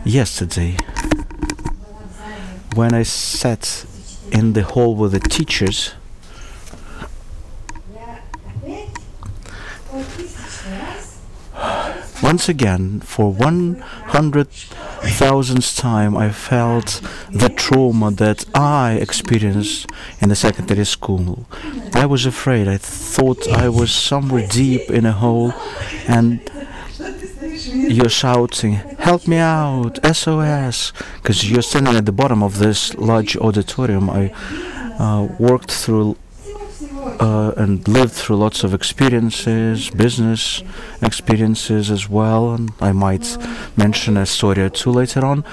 Yesterday, when I sat in the hall with the teachers, once again, for 100,000th time, I felt the trauma that I experienced in the secondary school. I was afraid. I thought I was somewhere deep in a hole, and you're shouting, "Help me out, SOS," because you're standing at the bottom of this large auditorium. I worked through and lived through lots of experiences, business experiences as well, and I might mention a story or two later on.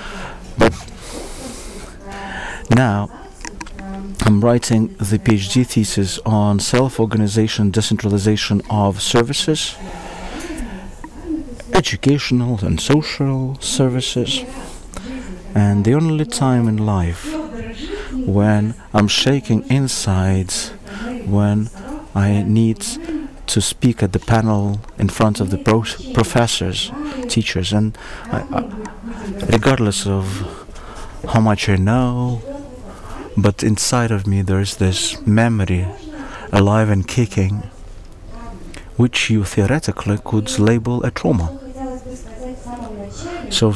But now I'm writing the PhD thesis on self-organization, decentralization of services, educational and social services, and the only time in life when I'm shaking inside, when I need to speak at the panel in front of the professors, teachers, and regardless of how much I know, but inside of me there's this memory alive and kicking, which you theoretically could label a trauma. So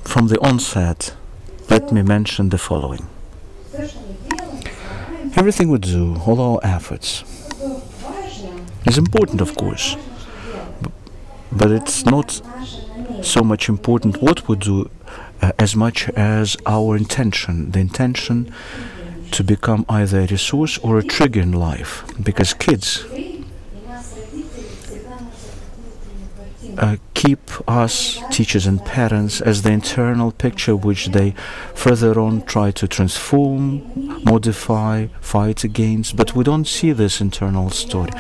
from the onset, let me mention the following. Everything we do, all our efforts, is important, of course, but it's not so much important what we do as much as our intention, the intention to become either a resource or a trigger in life, because kids keep us, teachers and parents, as the internal picture which they further on try to transform, modify, fight against, but we don't see this internal story.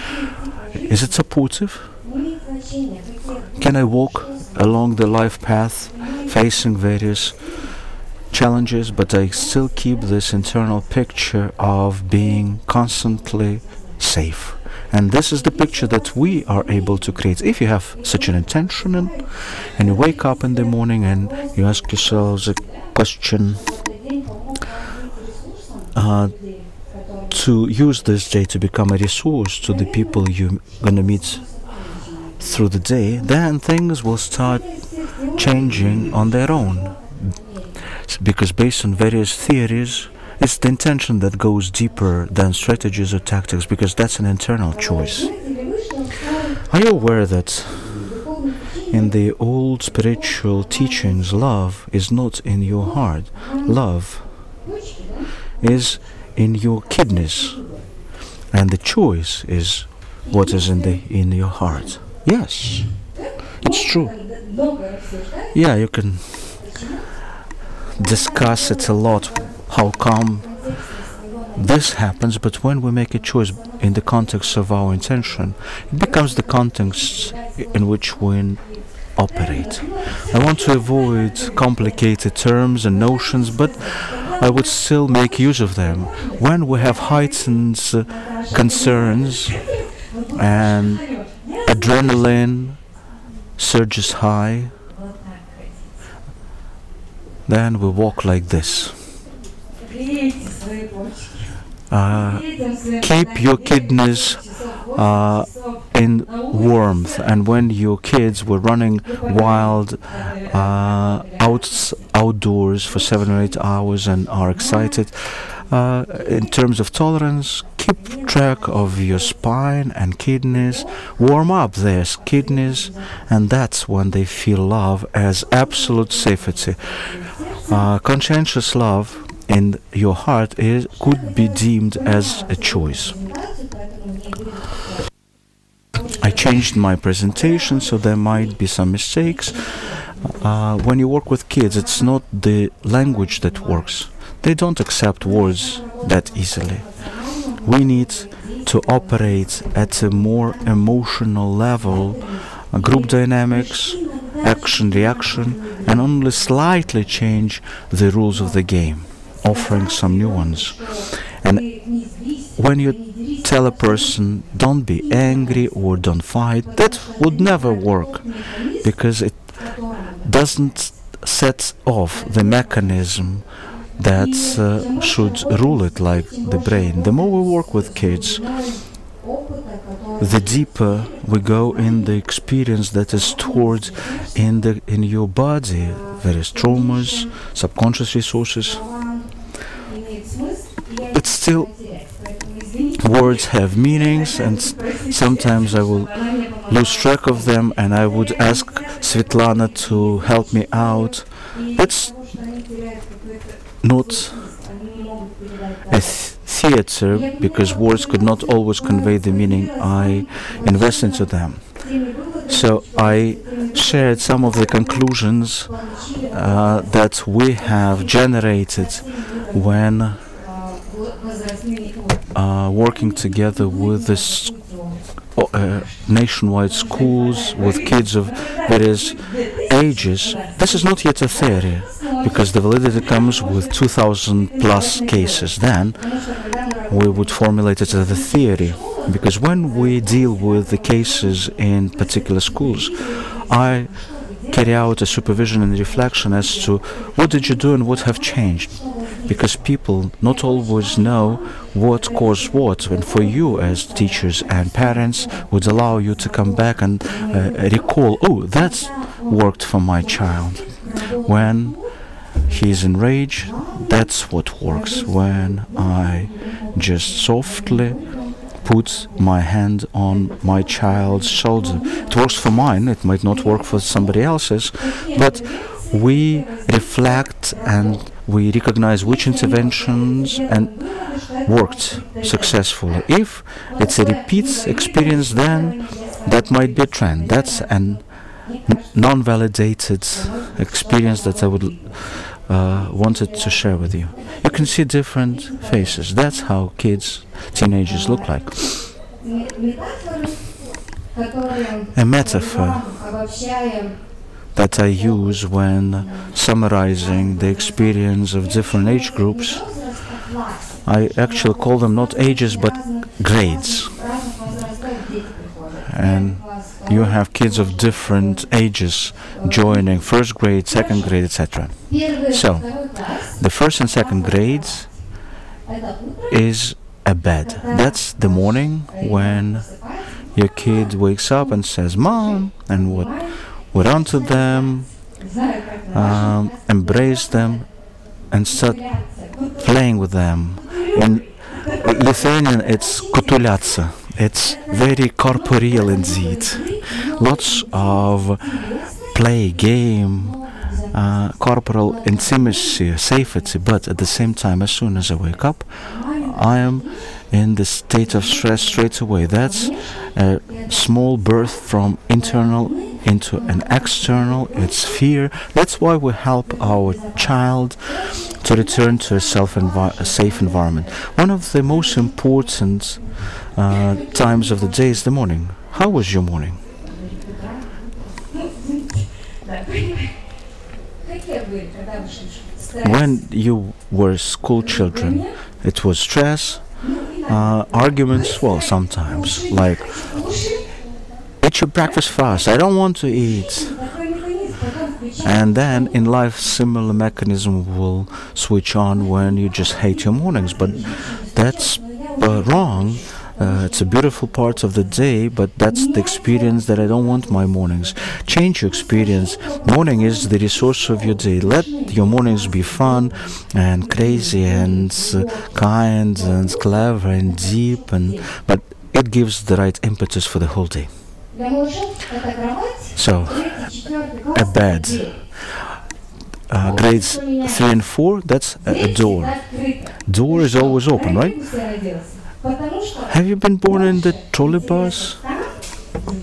Is it supportive? Can I walk along the life path facing various challenges, but I still keep this internal picture of being constantly safe? And this is the picture that we are able to create. If you have such an intention and you wake up in the morning and you ask yourselves a question to use this day to become a resource to the people you're going to meet through the day, then things will start changing on their own. Because based on various theories, it's the intention that goes deeper than strategies or tactics, because that's an internal choice. Are you aware that in the old spiritual teachings, love is not in your heart? Love is in your kidneys, and the choice is what is in your heart. Yes, it's true. Yeah, you can discuss it a lot, how come this happens, but when we make a choice in the context of our intention, it becomes the context in which we operate. I want to avoid complicated terms and notions, but I would still make use of them. When we have heightened concerns and adrenaline surges high, then we walk like this. Keep your kidneys in warmth, and when your kids were running wild outdoors for 7 or 8 hours and are excited, in terms of tolerance, keep track of your spine and kidneys, warm up their kidneys, and that's when they feel love as absolute safety. Conscientious love in your heart could be deemed as a choice. I changed my presentation, so there might be some mistakes. When you work with kids, it's not the language that works. They don't accept words that easily. We need to operate at a more emotional level, group dynamics, action, reaction, and only slightly change the rules of the game, offering some new ones. And when you tell a person, don't be angry or don't fight, that would never work, because it doesn't sets off the mechanism that should rule it, like the brain. The more we work with kids, the deeper we go in the experience that is stored in your body, various traumas, subconscious resources. But still, words have meanings, and sometimes I will lose track of them, and I would ask Svetlana to help me out. It's not a theater, because words could not always convey the meaning I invest into them. So I shared some of the conclusions that we have generated when working together with this nationwide schools with kids of various ages. This is not yet a theory, because the validity comes with 2,000 plus cases. Then we would formulate it as a theory, because when we deal with the cases in particular schools, I carry out a supervision and reflection as to what did you do and what have changed, because people not always know what caused what, and for you as teachers and parents would allow you to come back and recall, oh, that's worked for my child. When he's enraged, that's what works. When I just softly put my hand on my child's shoulder, it works for mine, it might not work for somebody else's, but we reflect and we recognize which interventions and worked successfully. If it's a repeat experience, then that might be a trend. That's an non-validated experience that I would wanted to share with you. You can see different faces. That's how kids, teenagers look like. A metaphor that I use when summarizing the experience of different age groups, I actually call them not ages but grades. And you have kids of different ages joining first grade, second grade, etc. So, the first and second grades is a bed. That's the morning when your kid wakes up and says, "Mom," and we run to them, embrace them, and start playing with them. In Lithuanian, it's kutuliatsa. It's very corporeal indeed. Lots of play, game, corporal intimacy, safety, but at the same time, as soon as I wake up, I am in the state of stress straight away. That's a small birth from internal into an external. It's fear. That's why we help our child to return to a safe environment. One of the most important times of the day is the morning. How was your morning? When you were school children, it was stress, arguments, well, sometimes, like, eat your breakfast fast, I don't want to eat. And then in life, similar mechanism will switch on when you just hate your mornings. But that's wrong. It's a beautiful part of the day, but that's the experience that I don't want my mornings. Change your experience. Morning is the resource of your day. Let your mornings be fun and crazy and kind and clever and deep, but it gives the right impetus for the whole day. So, a bed. Grades 3 and 4, that's a door. Door is always open, right? Have you been born in the trolley bus?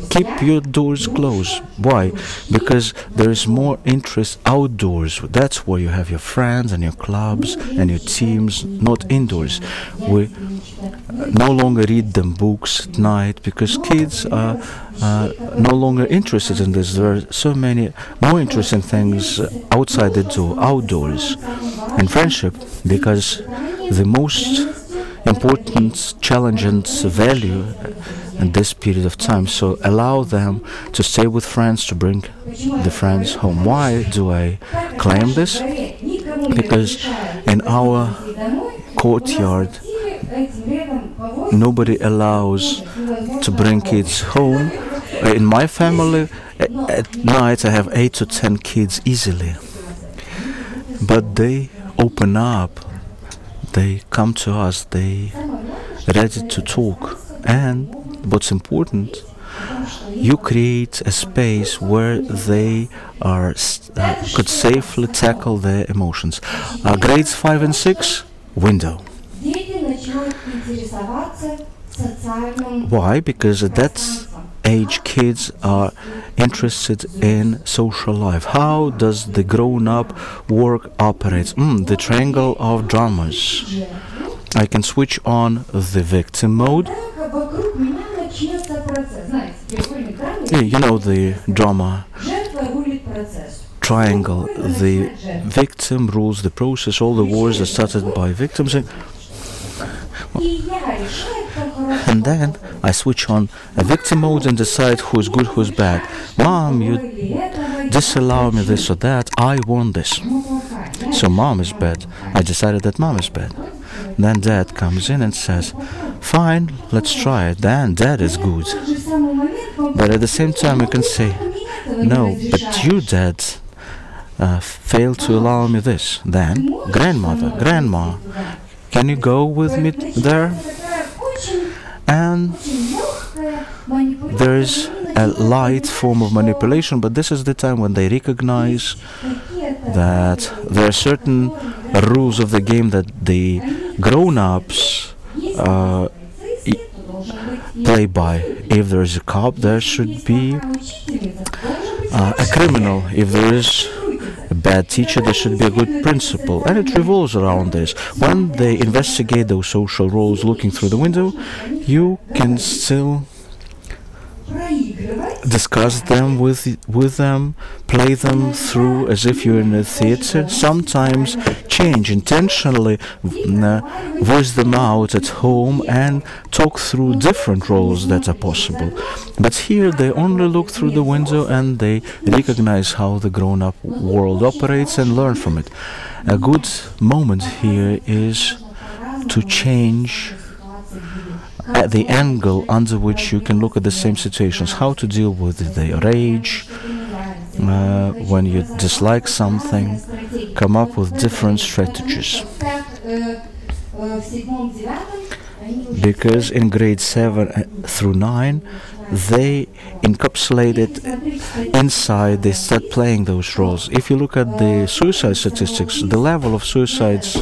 Keep your doors closed. Why? Because there is more interest outdoors. That's where you have your friends and your clubs and your teams, not indoors. We no longer read them books at night because kids are no longer interested in this. There are so many more interesting things outside the door, outdoors. And friendship, because the most important challenge and value in this period of time. So allow them to stay with friends, to bring the friends home. Why do I claim this because in our courtyard nobody allows to bring kids home. In my family, at night I have 8 to 10 kids easily. But they open up, they come to us, they ready to talk. And what's important, you create a space where they could safely tackle their emotions. Grades 5 and 6, window. Why? Because at that age kids are interested in social life. How does the grown-up work operate? The triangle of dramas. I can switch on the victim mode. You know the drama triangle. The victim rules the process. All the wars are started by victims. And then I switch on a victim mode and decide who's good, who's bad. Mom, you disallow me this or that. I want this. So mom is bad. I decided that mom is bad. Then dad comes in and says, fine, let's try it. Then dad is good. But at the same time you can say, no, but you, dad, failed to allow me this. Then grandma, can you go with me there? And there is a light form of manipulation, but this is the time when they recognize that there are certain rules of the game that the grown-ups play by. If there is a cop, there should be a criminal. If there is a bad teacher, there should be a good principal. And it revolves around this. When they investigate those social roles looking through the window, you can still discuss them with them, play them through as if you're in a theater. Sometimes change intentionally, voice them out at home and talk through different roles that are possible. But here they only look through the window and they recognize how the grown-up world operates and learn from it. A good moment here is to change at the angle under which you can look at the same situations, how to deal with their rage, when you dislike something, come up with different strategies. Because in grade 7 through 9, they encapsulate it inside, they start playing those roles. If you look at the suicide statistics, the level of suicides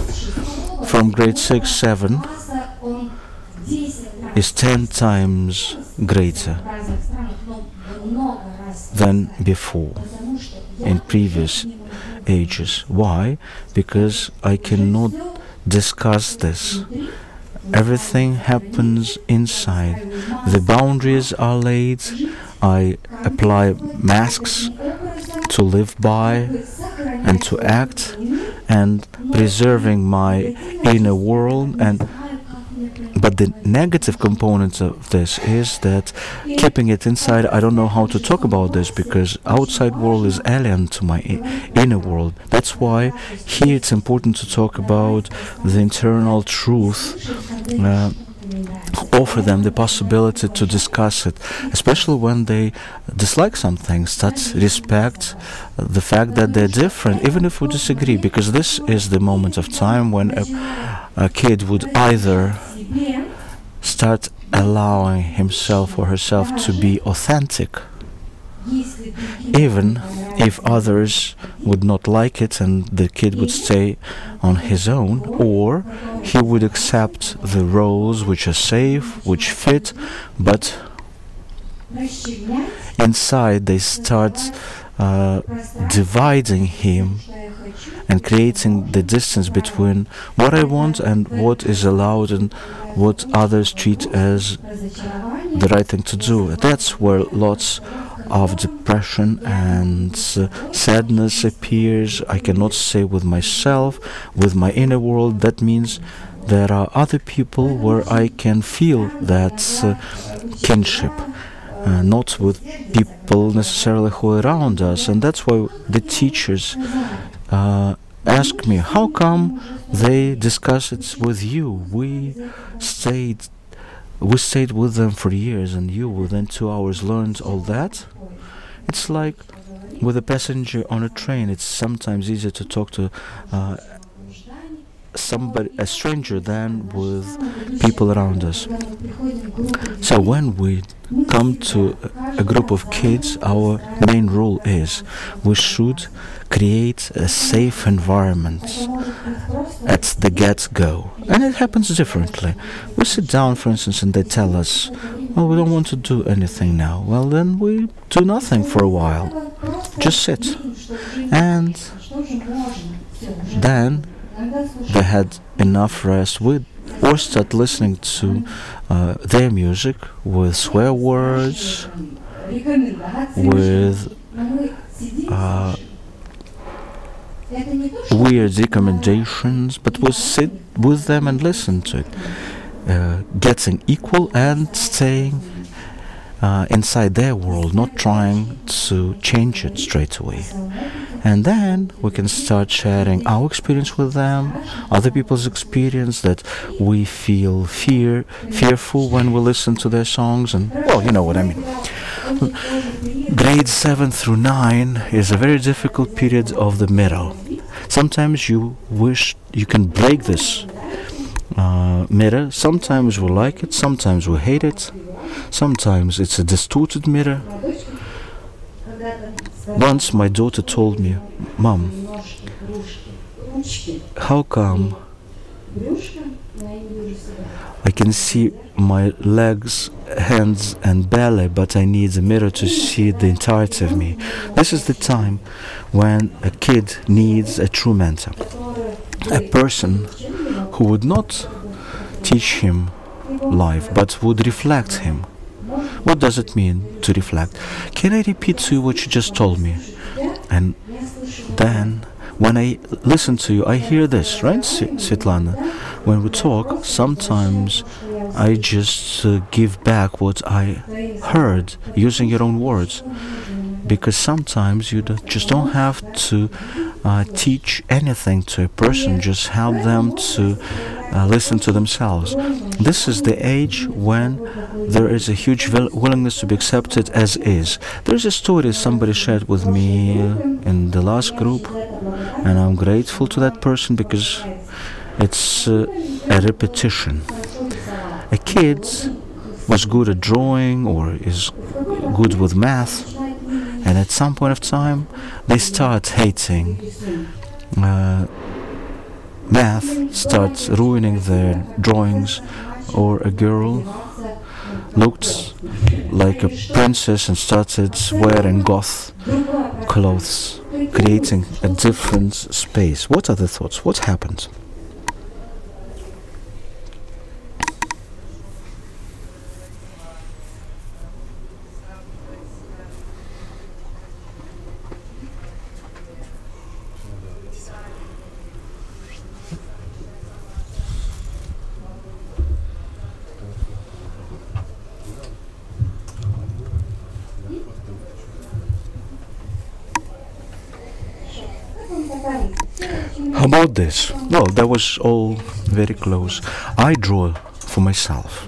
from grade 6, 7 is 10 times greater than before in previous ages. Why? Because I cannot discuss this. Everything happens inside. The boundaries are laid. I apply masks to live by and to act, and preserving my inner world. But the negative component of this is that keeping it inside, I don't know how to talk about this because outside world is alien to my inner world. That's why here it's important to talk about the internal truth, offer them the possibility to discuss it, especially when they dislike something. Start respect the fact that they're different, even if we disagree, because this is the moment of time when a kid would either start allowing himself or herself to be authentic, even if others would not like it and the kid would stay on his own, or he would accept the roles which are safe, which fit, but inside they start dividing him and creating the distance between what I want and what is allowed and what others treat as the right thing to do. That's where lots of depression and sadness appears. I cannot stay with myself, with my inner world. That means there are other people where I can feel that kinship. Not with people necessarily who are around us, and that's why the teachers asked me, how come they discuss it with you? Stayed we stayed with them for years, and you within 2 hours learned all that? It's like with a passenger on a train. It's sometimes easier to talk to a stranger, than with people around us. So when we come to a group of kids, our main rule is we should create a safe environment at the get-go. And it happens differently. We sit down, for instance, and they tell us, well, we don't want to do anything now. Well, then we do nothing for a while. Just sit. And then they had enough rest, or start listening to their music with swear words, with weird recommendations, but we sit with them and listen to it, getting equal and staying inside their world, not trying to change it straight away. And then we can start sharing our experience with them, other people's experience, that we feel fearful when we listen to their songs, and, well, you know what I mean. Grades 7 through 9 is a very difficult period of the middle. Sometimes you wish you can break this mirror. Sometimes we like it, sometimes we hate it, sometimes it's a distorted mirror. Once my daughter told me, Mom, how come I can see my legs, hands and belly, but I need a mirror to see the entirety of me? This is the time when a kid needs a true mentor, a person who would not teach him life, but would reflect him. What does it mean to reflect? Can I repeat to you what you just told me? And then, when I listen to you, I hear this, right, Svetlana? When we talk, sometimes I just give back what I heard using your own words. Because sometimes you just don't have to teach anything to a person, just help them to listen to themselves. This is the age when there is a huge willingness to be accepted as is. There's a story somebody shared with me in the last group, and I'm grateful to that person because it's a repetition. A kid was good at drawing or is good with math, and at some point of time they start hating math, starts ruining their drawings, or a girl looked like a princess and started wearing goth clothes, creating a different space. What are the thoughts? What happened? How about this? Well, that was all very close. I draw for myself.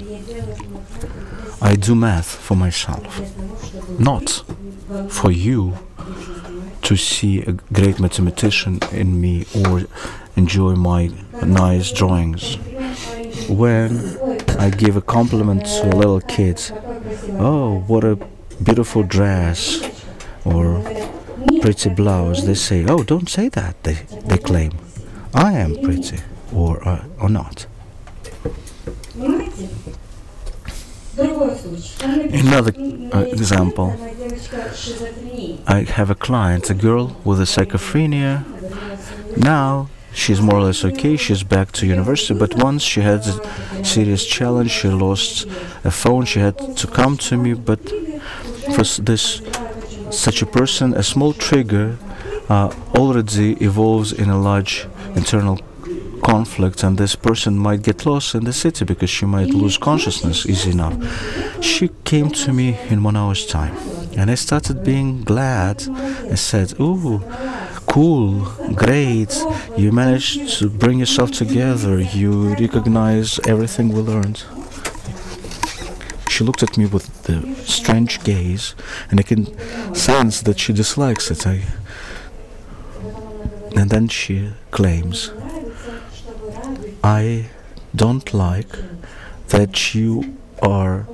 I do math for myself. Not for you to see a great mathematician in me or enjoy my nice drawings. When I give a compliment to a little kid, oh, what a beautiful dress, or pretty blouse, they say, oh, don't say that, they claim. I am pretty, or not. Another example, I have a client, a girl with a schizophrenia. Now she's more or less okay, she's back to university, but once she had a serious challenge, she lost a phone, she had to come to me, but for such a person, a small trigger already evolves in a large internal conflict, and this person might get lost in the city because she might lose consciousness easy enough. She came to me in 1 hour's time, and I started being glad. I said, ooh, cool, great, you managed to bring yourself together, you recognize everything we learned. She looked at me with the strange gaze, and I can sense that she dislikes it. And then she claims, I don't like that you are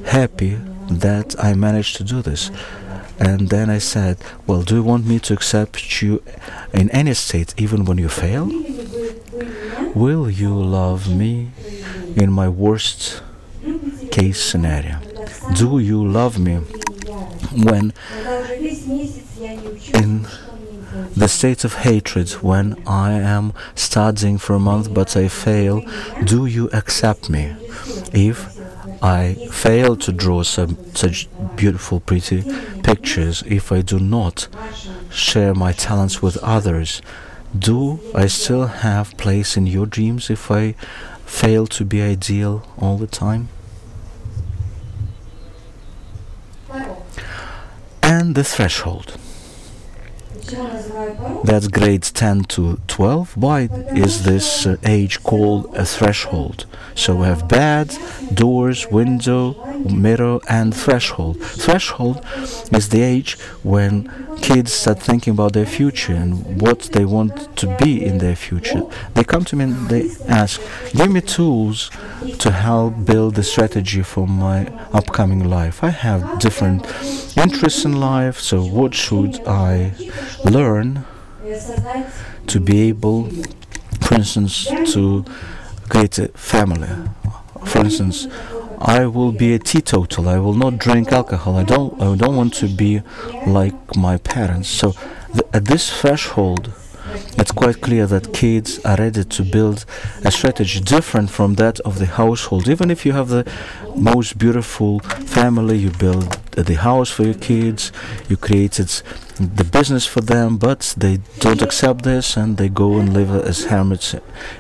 happy that I managed to do this. And then I said, well, do you want me to accept you in any state, even when you fail? Will you love me in my worst case scenario? Do you love me when in the state of hatred, when I am studying for a month but I fail? Do you accept me if I fail to draw such beautiful, pretty pictures, if I do not share my talents with others? Do I still have place in your dreams if I fail to be ideal all the time? And the threshold. That's grades 10 to 12. Why is this age called a threshold? So we have bed, doors, window, mirror, and threshold. Threshold is the age when kids start thinking about their future and what they want to be in their future. They come to me and they ask, give me tools to help build the strategy for my upcoming life. I have different interests in life, so what should I learn to be able, for instance, to create a family? For instance, I will be a teetotal. I will not drink alcohol. I don't want to be like my parents. So at this threshold, it's quite clear that kids are ready to build a strategy different from that of the household. Even if you have the most beautiful family, you build the house for your kids, you created the business for them, but they don't accept this and they go and live as hermits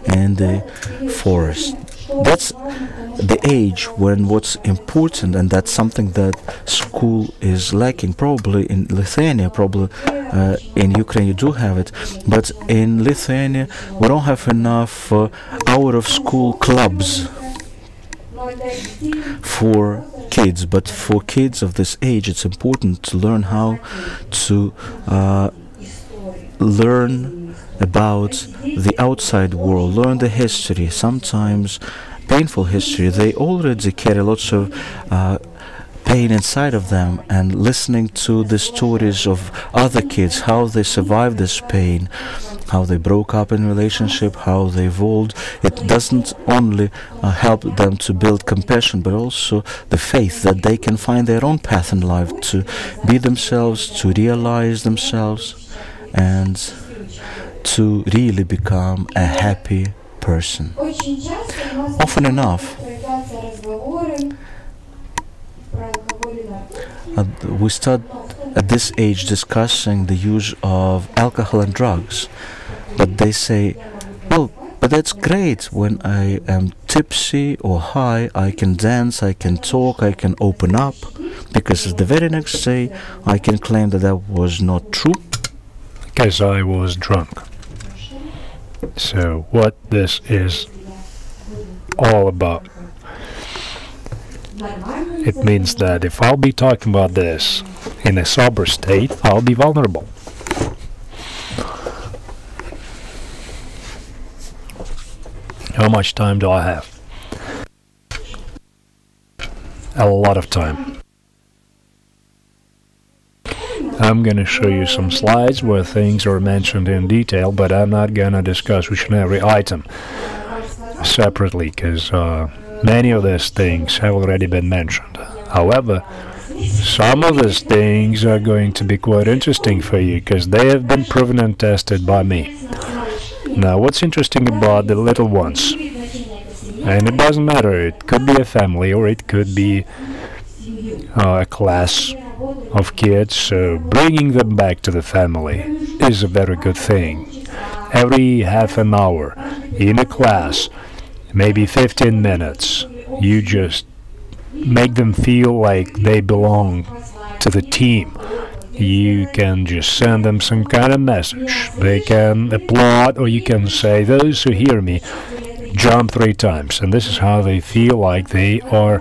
in the forest. That's the age when what's important, and that's something that school is lacking. Probably in Lithuania, probably in Ukraine you do have it, but in Lithuania we don't have enough out-of-school clubs for kids. But for kids of this age, it's important to learn how to learn about the outside world, learn the history, sometimes painful history. They already carry lots of pain inside of them, and listening to the stories of other kids, how they survived this pain, how they broke up in relationship, how they evolved, it doesn't only help them to build compassion, but also the faith that they can find their own path in life, to be themselves, to realize themselves, and to really become a happy person. Often enough, we start at this age discussing the use of alcohol and drugs, but they say, well, but that's great. When I am tipsy or high, I can dance, I can talk, I can open up, because the very next day I can claim that that was not true, because I was drunk. So what this is all about, it means that if I'll be talking about this in a sober state, I'll be vulnerable. How much time do I have? A lot of time. I'm going to show you some slides where things are mentioned in detail, but I'm not going to discuss each and every item separately, because many of these things have already been mentioned. However, some of these things are going to be quite interesting for you, because they have been proven and tested by me. Now, what's interesting about the little ones, and it doesn't matter, it could be a family or it could be a class of kids, so bringing them back to the family is a very good thing. Every half an hour in a class, maybe 15 minutes, you just make them feel like they belong to the team, You can just send them some kind of message. They can applaud, or you can say, those who hear me, jump 3 times. And this is how they feel like they are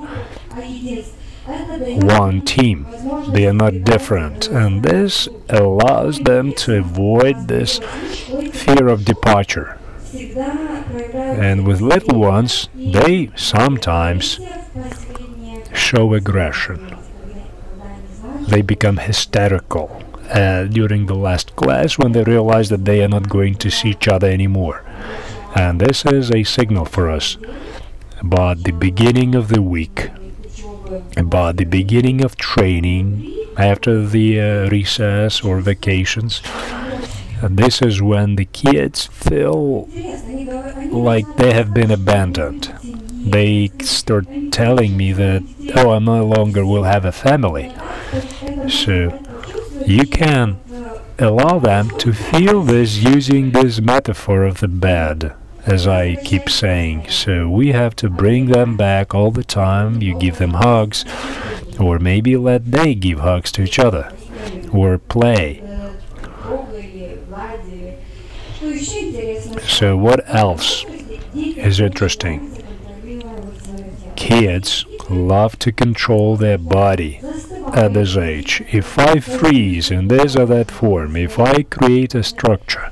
one team. They are not different. And this allows them to avoid this fear of departure. And with little ones, they sometimes show aggression. They become hysterical during the last class when they realize that they are not going to see each other anymore. And this is a signal for us about the beginning of the week, about the beginning of training after the recess or vacations. And this is when the kids feel like they have been abandoned. They start telling me that, oh, I no longer will have a family. So you can allow them to feel this using this metaphor of the bed, as I keep saying. So we have to bring them back all the time. You give them hugs, or maybe let they give hugs to each other, or play. So what else is interesting? Kids love to control their body at this age. If I freeze in this or that form, if I create a structure,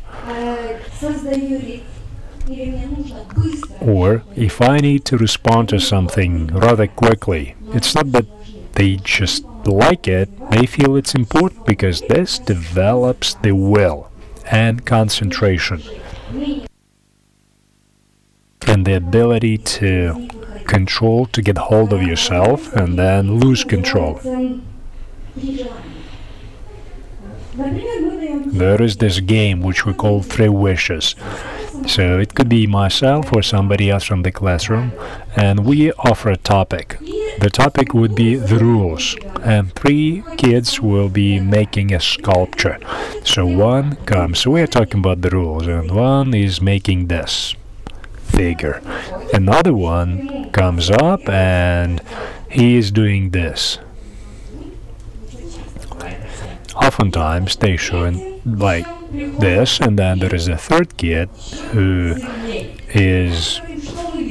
or if I need to respond to something rather quickly, it's not that they just like it, they feel it's important because this develops the will and concentration and the ability to control, to get hold of yourself and then lose control. There is this game which we call 3 wishes. So it could be myself or somebody else from the classroom, and we offer a topic. The topic would be the rules, and 3 kids will be making a sculpture. So one comes, so we are talking about the rules, and one is making this figure. Another one comes up and he is doing this. Oftentimes they show like this, and then there is a 3rd kid who is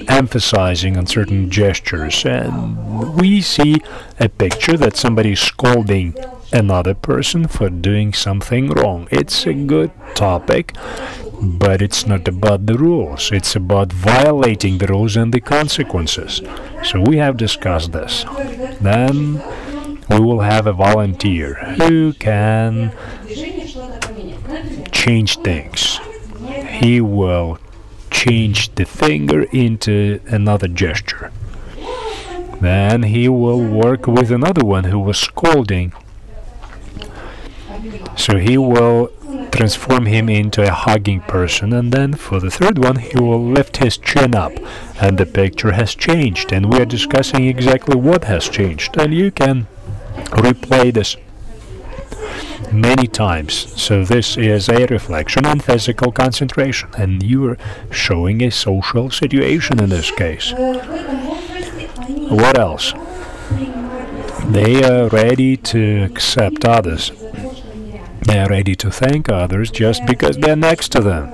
emphasizing on certain gestures, and we see a picture that somebody is scolding another person for doing something wrong. It's a good topic, but it's not about the rules. It's about violating the rules and the consequences. So we have discussed this. Then we will have a volunteer who can change things. He will change the finger into another gesture. Then he will work with another one who was scolding. So he will transform him into a hugging person, and then for the 3rd one he will lift his chin up, and the picture has changed, and we are discussing exactly what has changed, and you can replay this many times. So this is a reflection on physical concentration, and you are showing a social situation in this case. What else? They are ready to accept others. They are ready to thank others just because they're next to them.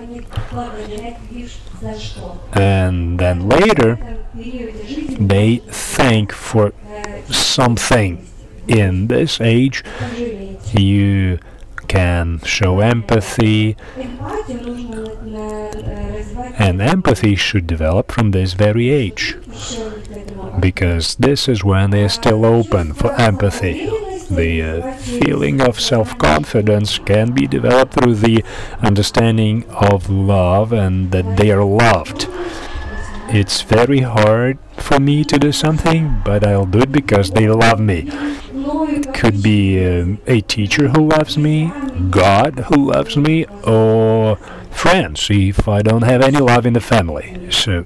And then later, they thank for something. In this age, you can show empathy, and empathy should develop from this very age, because this is when they're still open for empathy. The feeling of self-confidence can be developed through the understanding of love and that they are loved. It's very hard for me to do something, but I'll do it because they love me. It could be a teacher who loves me, God who loves me, or friends if I don't have any love in the family. So,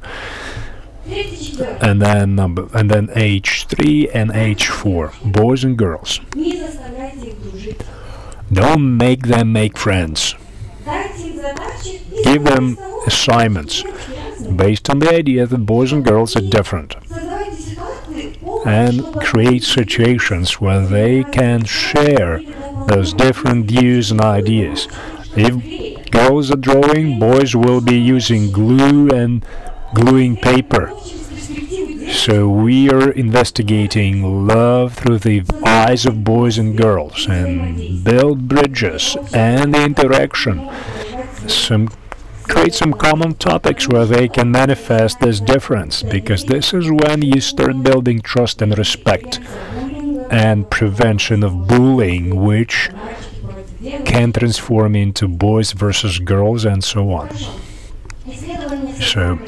and then age 3 and age 4, boys and girls. Don't make them make friends. Give them assignments based on the idea that boys and girls are different, and create situations where they can share those different views and ideas. If girls are drawing, boys will be using glue and gluing paper. So we are investigating love through the eyes of boys and girls and build bridges and interaction. Create some common topics where they can manifest this difference, because this is when you start building trust and respect and prevention of bullying, which can transform into boys versus girls and so on. So,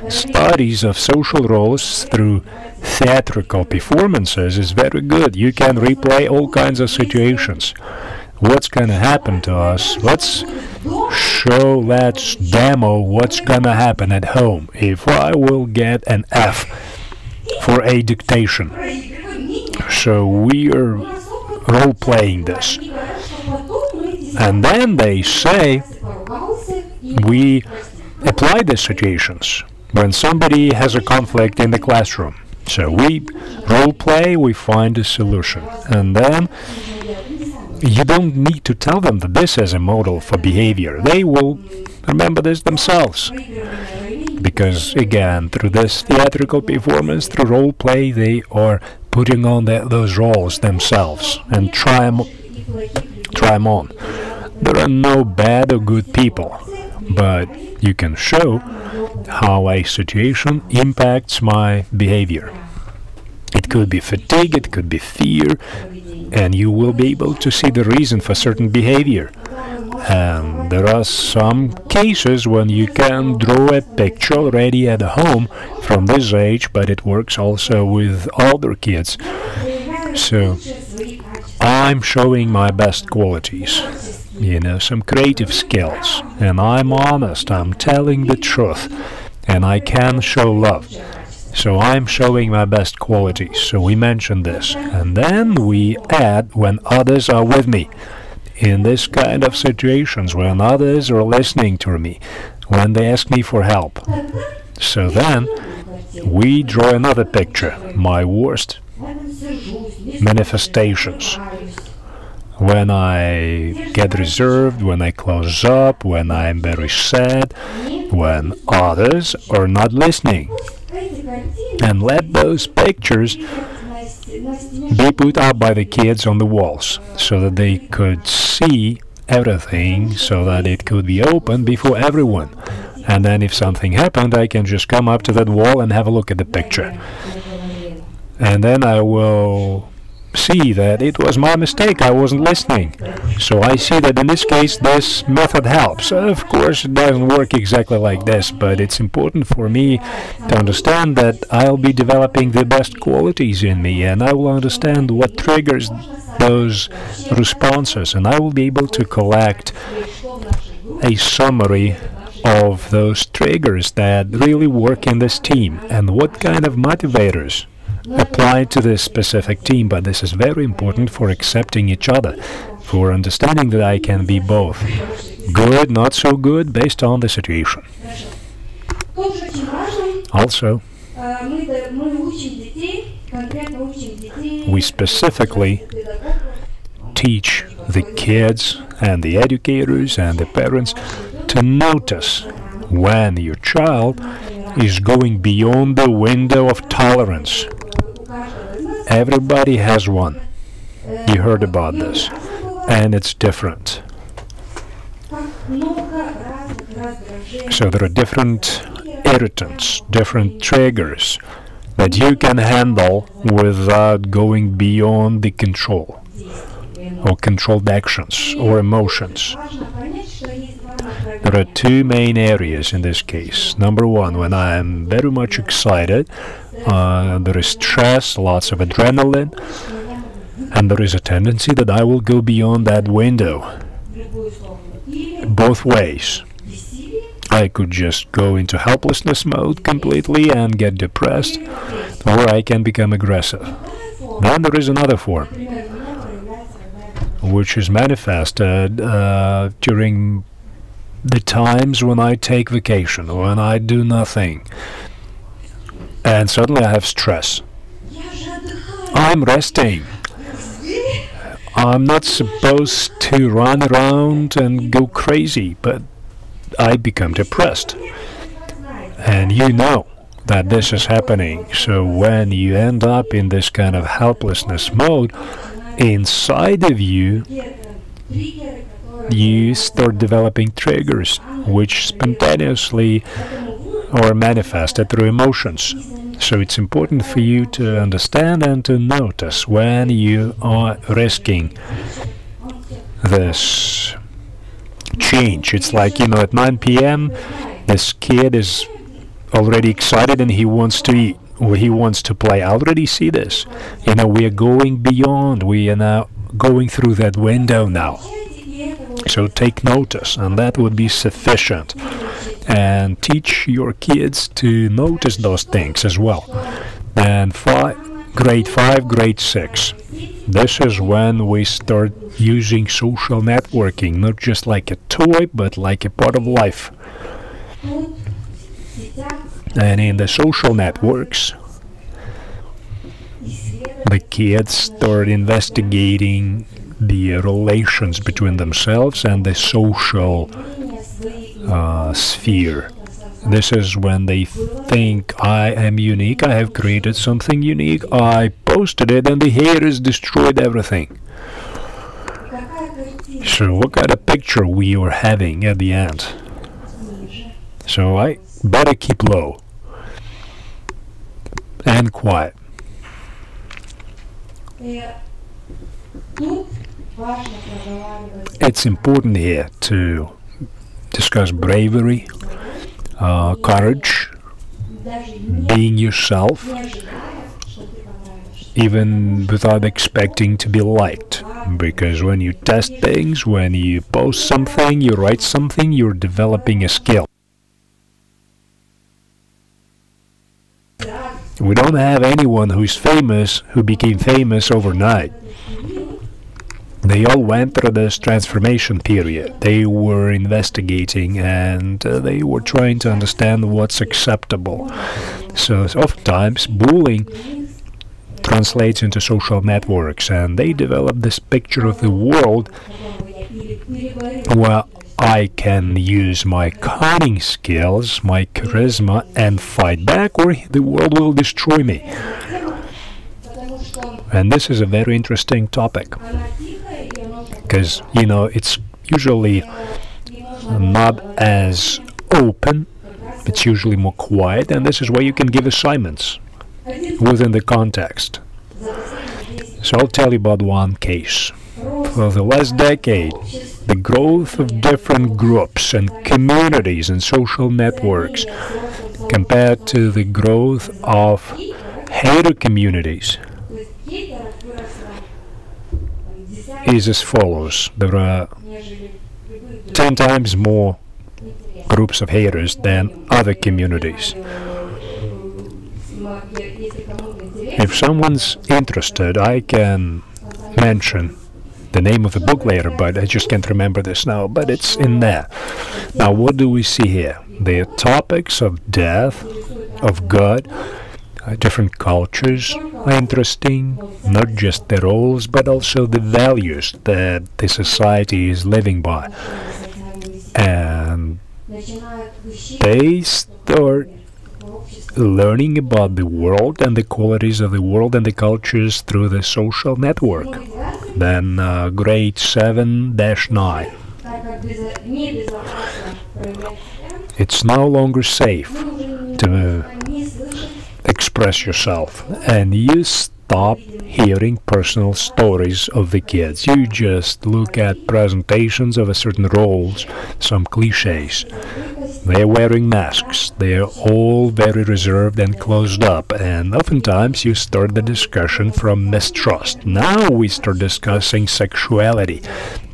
studies of social roles through theatrical performances is very good. You can replay all kinds of situations. What's gonna happen to us? Let's demo what's gonna happen at home if I will get an F for a dictation. So we are role-playing this. And then they say we apply these situations when somebody has a conflict in the classroom. So we role-play, we find a solution. And then you don't need to tell them that this is a model for behavior. They will remember this themselves. Because, again, through this theatrical performance, through role play, they are putting on those roles themselves and try them on. There are no bad or good people, but you can show how a situation impacts my behavior. It could be fatigue, it could be fear, and you will be able to see the reason for certain behavior. And there are some cases when you can draw a picture already at home from this age, but it works also with older kids. So I'm showing my best qualities, some creative skills, and I'm honest, I'm telling the truth, and I can show love. So I'm showing my best qualities. So we mention this. And then we add when others are with me. In this kind of situations, when others are listening to me, when they ask me for help. So then we draw another picture, my worst manifestations. When I get reserved, when I close up, when I'm very sad, when others are not listening. And let those pictures be put up by the kids on the walls so that they could see everything, so that it could be open before everyone. And then if something happened, I can just come up to that wall and have a look at the picture. And then I will see that it was my mistake, I wasn't listening. So I see that in this case this method helps. Of course it doesn't work exactly like this, but it's important for me to understand that I'll be developing the best qualities in me, and I will understand what triggers those responses, and I will be able to collect a summary of those triggers that really work in this team and what kind of motivators apply to this specific team. But this is very important for accepting each other, for understanding that I can be both good, not so good, based on the situation. Also, we specifically teach the kids and the educators and the parents to notice when your child is going beyond the window of tolerance. Everybody has one. You heard about this. And it's different. So there are different irritants, different triggers that you can handle without going beyond the control or controlled actions or emotions. There are two main areas in this case. Number one, when I am very much excited, there is stress, lots of adrenaline, and there is a tendency that I will go beyond that window. Both ways. I could just go into helplessness mode completely and get depressed, or I can become aggressive. Then there is another form, which is manifested during the times when I take vacation, when I do nothing, and suddenly I have stress. I'm resting. I'm not supposed to run around and go crazy, but I become depressed. And you know that this is happening. So when you end up in this kind of helplessness mode, inside of you, you start developing triggers which spontaneously are manifested through emotions. So it's important for you to understand and to notice when you are risking this change. It's like, at 9 p.m. this kid is already excited and he wants to eat or he wants to play. I already see this. We are going beyond. We are now going through that window now. So take notice, and that would be sufficient. And teach your kids to notice those things as well. And grade 5, grade 6. This is when we start using social networking, not just like a toy, but like a part of life. And in the social networks, the kids start investigating the relations between themselves and the social sphere. This is when they think, I am unique, I have created something unique, I posted it and the haters destroyed everything. So what kind of picture we are having at the end? So I better keep low and quiet. It's important here to discuss bravery, courage, being yourself, even without expecting to be liked. Because when you test things, when you post something, you write something, you're developing a skill. We don't have anyone who's famous who became famous overnight. They all went through this transformation period. They were investigating and they were trying to understand what's acceptable. So oftentimes bullying translates into social networks, and they develop this picture of the world where I can use my cunning skills, my charisma, and fight back, or the world will destroy me. And this is a very interesting topic, because, it's usually not as open, it's usually more quiet, and this is where you can give assignments within the context. So I'll tell you about one case. For the last decade, the growth of different groups and communities and social networks compared to the growth of hater communities is as follows. There are 10 times more groups of haters than other communities. If someone's interested, I can mention the name of the book later, but I just can't remember this now, but it's in there. Now, what do we see here? The topics of death, of God, different cultures are interesting, not just the roles, but also the values that the society is living by. And they start learning about the world and the qualities of the world and the cultures through the social network. Then grade 7-9. It's no longer safe to express yourself, and you stop hearing personal stories of the kids. You just look at presentations of a certain roles, some cliches. They're wearing masks. They're all very reserved and closed up, and oftentimes you start the discussion from mistrust. Now we start discussing sexuality,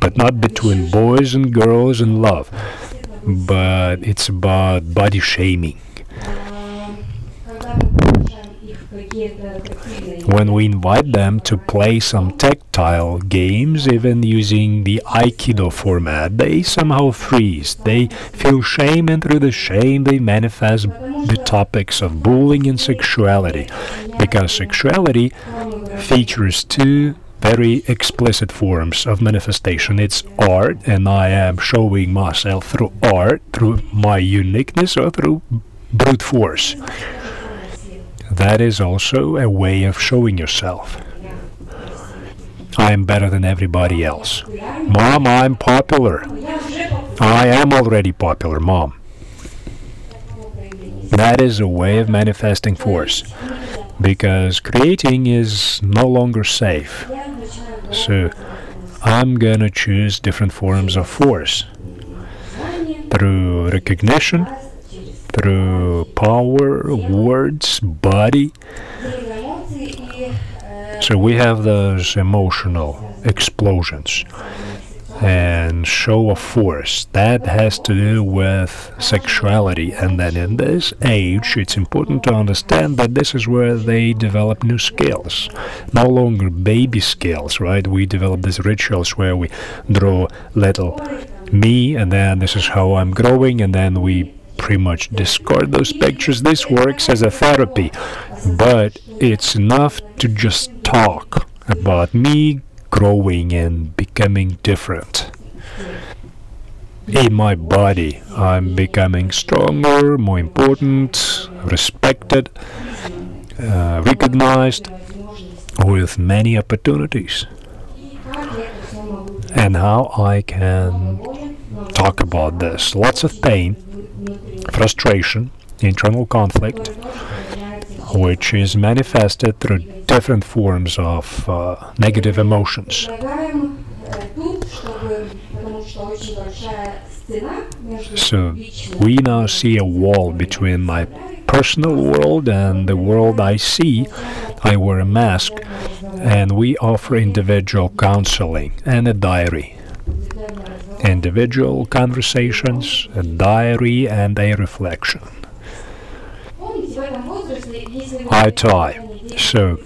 but not between boys and girls and love, but it's about body shaming. When we invite them to play some tactile games, even using the Aikido format, they somehow freeze. They feel shame, and through the shame they manifest the topics of bullying and sexuality, because sexuality features two very explicit forms of manifestation. It's art, and I am showing myself through art, through my uniqueness, or through brute force. That is also a way of showing yourself. I am better than everybody else. Mom, I'm popular. I am already popular, Mom. That is a way of manifesting force, because creating is no longer safe. So I'm gonna choose different forms of force through recognition, through power, words, body. So we have those emotional explosions and show of force that has to do with sexuality. And then in this age, it's important to understand that this is where they develop new skills, no longer baby skills, right? We develop these rituals where we draw little me, and then this is how I'm growing, and then we pretty much discard those pictures. This works as a therapy, but it's enough to just talk about me growing and becoming different. In my body, I'm becoming stronger, more important, respected, recognized, with many opportunities. And how I can talk about this. Lots of pain, frustration, internal conflict, which is manifested through different forms of negative emotions. So we now see a wall between my personal world and the world I see. I wear a mask, and we offer individual counseling and a diary. Individual conversations, a diary, and a reflection. Eye to eye. So,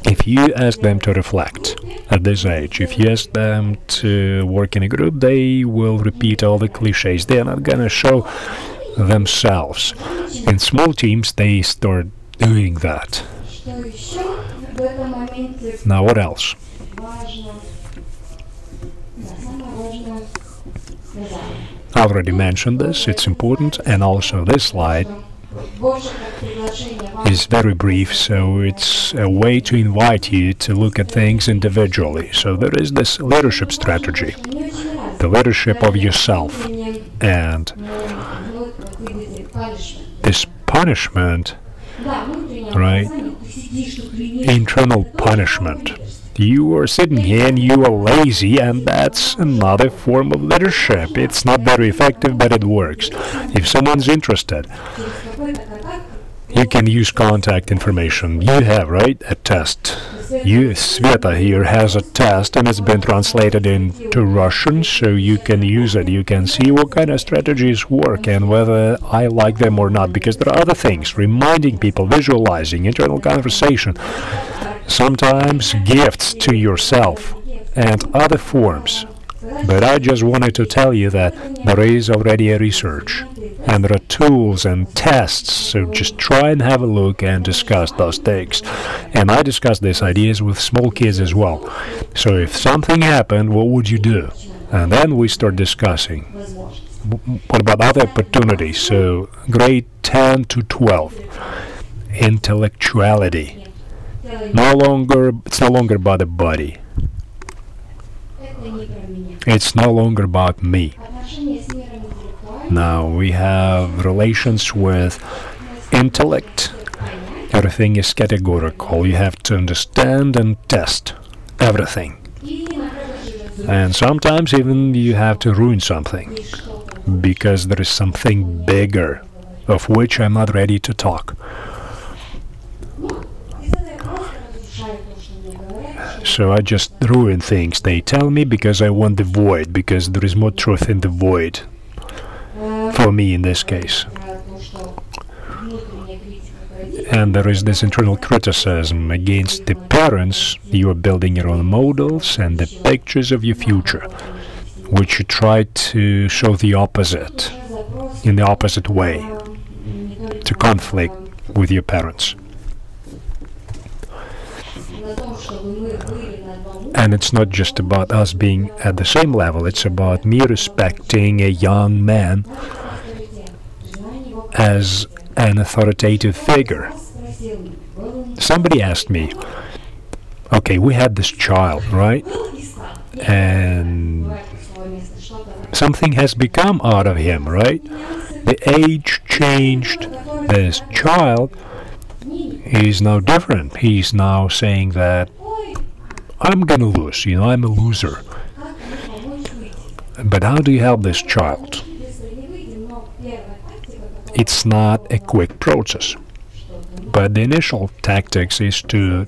if you ask them to reflect at this age, if you ask them to work in a group, they will repeat all the cliches. They're not gonna show themselves. In small teams, they start doing that. Now, what else? I already mentioned this, it's important, and also this slide is very brief, so it's a way to invite you to look at things individually. So there is this leadership strategy, the leadership of yourself, and this punishment, right? Internal punishment. You are sitting here and you are lazy, and that's another form of leadership. It's not very effective, but it works. If someone's interested, you can use contact information. You have, right, a test. Sveta here has a test, and it's been translated into Russian, so you can use it. You can see what kind of strategies work and whether I like them or not, because there are other things, reminding people, visualizing, internal conversation, sometimes gifts to yourself, and other forms. But I just wanted to tell you that there is already a research, and there are tools and tests, so just try and have a look and discuss those things. And I discuss these ideas with small kids as well. So if something happened, what would you do? And then we start discussing. What about other opportunities? So grade 10 to 12, intellectuality. It's no longer about the body. It's no longer about me. Now we have relations with intellect. Everything is categorical. You have to understand and test everything. And sometimes even you have to ruin something, because there is something bigger of which I'm not ready to talk. So I just ruin things, they tell me, because I want the void, because there is more truth in the void. For me in this case. And there is this internal criticism against the parents. You are building your own models and the pictures of your future, which you try to show the opposite, in the opposite way, to conflict with your parents. And it's not just about us being at the same level, it's about me respecting a young man as an authoritative figure. Somebody asked me, okay, we had this child, right? And something has become out of him, right? The age changed. This child is now different. He's now saying that I'm gonna lose, I'm a loser. But how do you help this child? It's not a quick process. But the initial tactics is to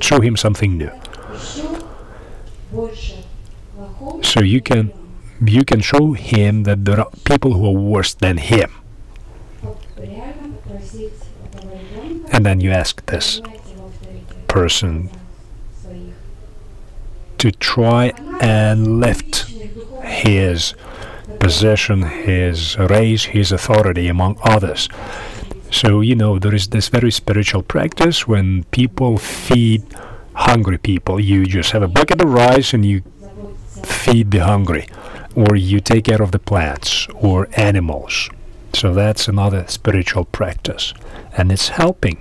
show him something new. So you can show him that there are people who are worse than him. And then you ask this person to try and lift his position, raise his authority among others. So, there is this very spiritual practice when people feed hungry people. You just have a bucket of rice and you feed the hungry, or you take care of the plants or animals. So that's another spiritual practice, and it's helping.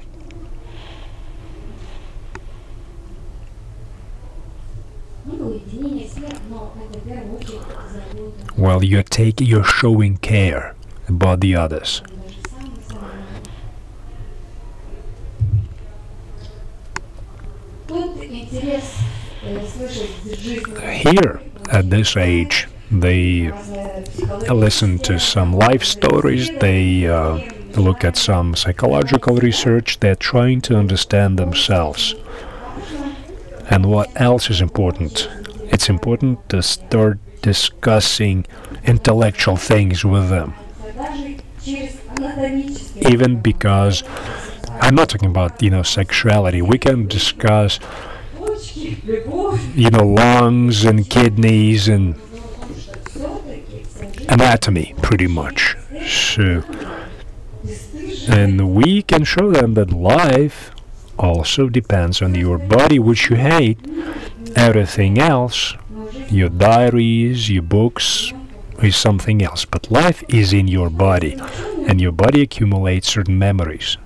Well, you're showing care about the others. Here, at this age, they listen to some life stories, they look at some psychological research, they're trying to understand themselves. And what else is important? It's important to start discussing intellectual things with them. Even because I'm not talking about, sexuality. We can discuss, lungs and kidneys and anatomy, pretty much. So, and we can show them that life also depends on your body, which you hate. Everything else, your diaries, your books, is something else. But life is in your body, and your body accumulates certain memories.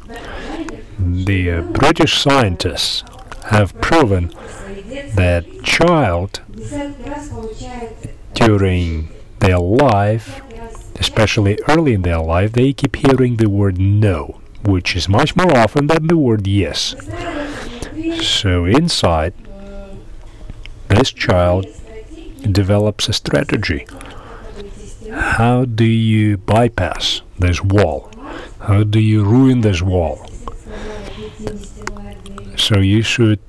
The British scientists have proven that child during their life, especially early in their life, they keep hearing the word no, which is much more often than the word yes. So inside, this child develops a strategy. How do you bypass this wall? How do you ruin this wall? So you should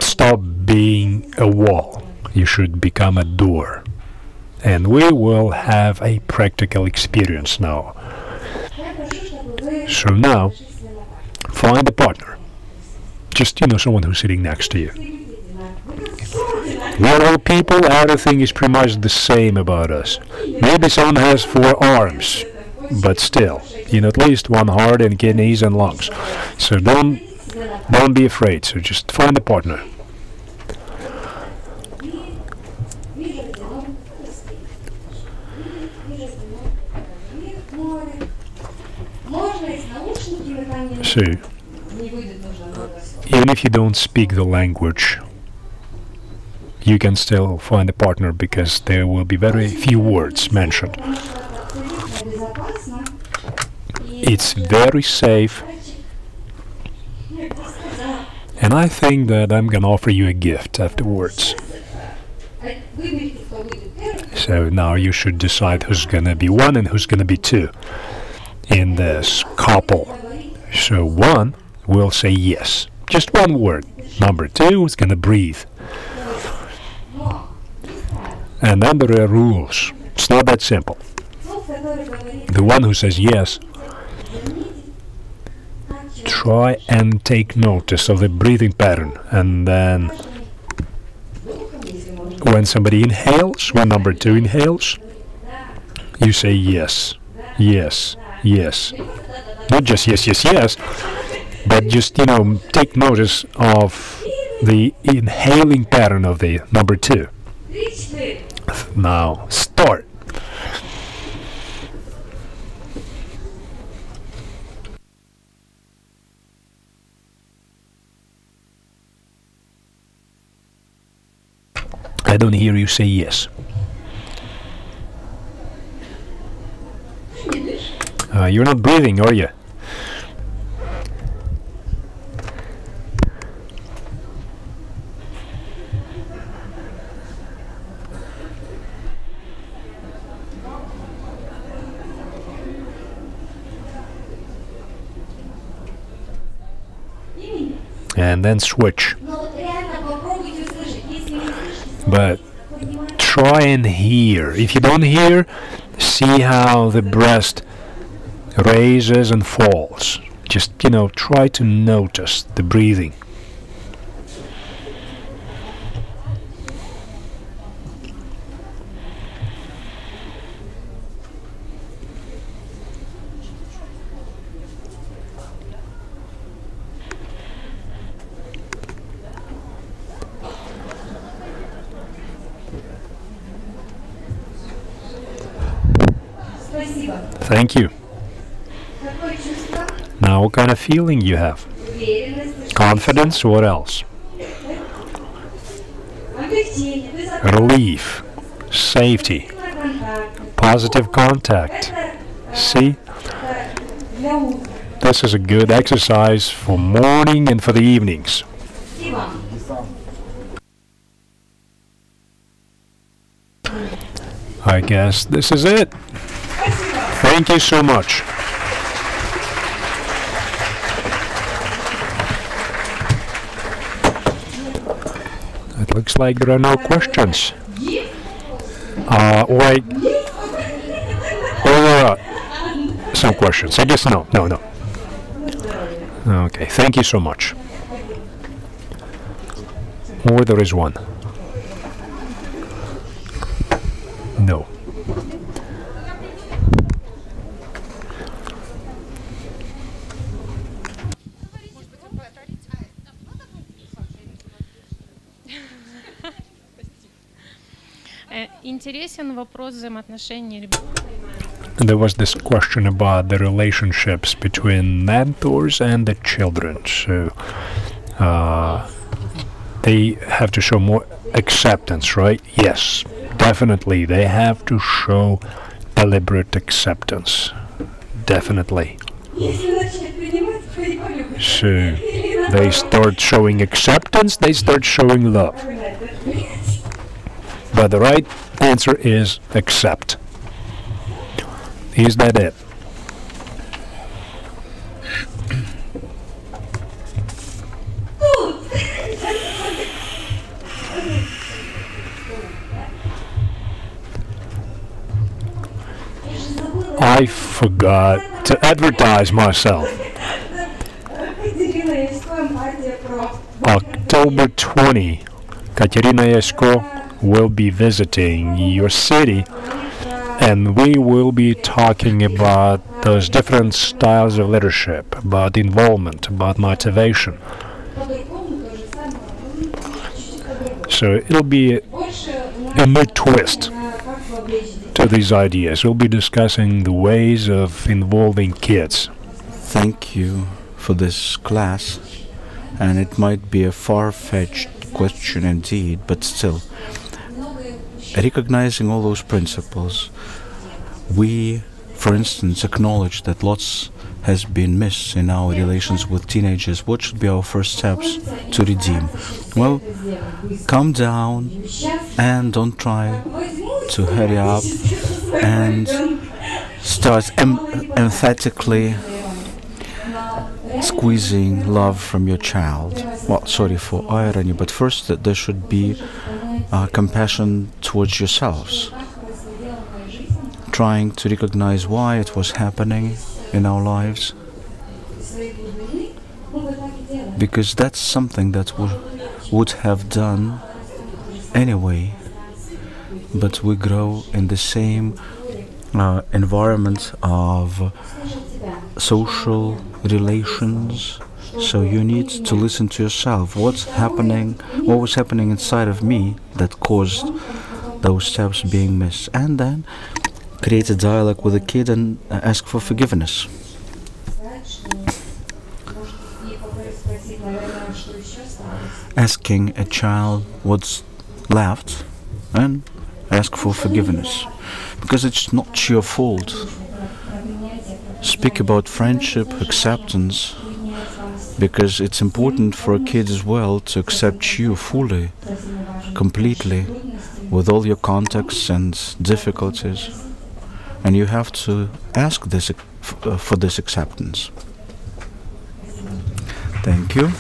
stop being a wall. You should become a door. And we will have a practical experience now. So now, find a partner. Just, someone who's sitting next to you. We're all people, everything is pretty much the same about us. Maybe someone has 4 arms, but still, at least 1 heart and kidneys and lungs. So don't be afraid, so just find a partner. So, even if you don't speak the language, you can still find a partner because there will be very few words mentioned. It's very safe, and I think that I'm gonna offer you a gift afterwards. So now you should decide who's gonna be 1 and who's gonna be 2 in this couple. So 1 will say yes, just 1 word. Number 2 is gonna breathe. And then there are rules. It's not that simple. The one who says yes, try and take notice of the breathing pattern, and then when somebody inhales, when number 2 inhales, you say yes, yes, yes. Not just yes, yes, yes, but just, take notice of the inhaling pattern of the number 2. Now, start. I don't hear you say yes. You're not breathing, are you? And then switch. But try and hear. If you don't hear, see how the breast raises and falls. Just, try to notice the breathing. Thank you. Now, what kind of feeling you have? Confidence, what else? Relief, safety, positive contact. See? This is a good exercise for morning and for the evenings. I guess this is it. Thank you so much. It looks like there are no questions. Or some questions. I guess no. Okay, thank you so much. Or there is one. No. There was this question about the relationships between mentors and the children. So they have to show more acceptance, right? Yes, definitely. They have to show deliberate acceptance. Definitely. So they start showing acceptance, they start showing love. But the right answer is accept. Is that it? I forgot to advertise myself. October 20, Katerina Yasko will be visiting your city, and we will be talking about those different styles of leadership, about involvement, about motivation. So it'll be a new twist to these ideas. We'll be discussing the ways of involving kids. Thank you for this class, and it might be a far-fetched question indeed, but still, recognizing all those principles, we, for instance, acknowledge that lots has been missed in our relations with teenagers. What should be our first steps to redeem? Well, calm down and don't try to hurry up and start emphatically squeezing love from your child. Well, sorry for irony, but first there should be compassion towards yourselves, trying to recognize why it was happening in our lives, because that's something that would have done anyway, but we grow in the same environment of social relations So you need to listen to yourself. What was happening inside of me that caused those steps being missed? And then create a dialogue with the kid and ask for forgiveness. Asking a child what's left and ask for forgiveness, because it's not your fault. Speak about friendship, acceptance, because it's important for a kid as well to accept you fully, completely, with all your contexts and difficulties. And you have to ask this for this acceptance. Thank you.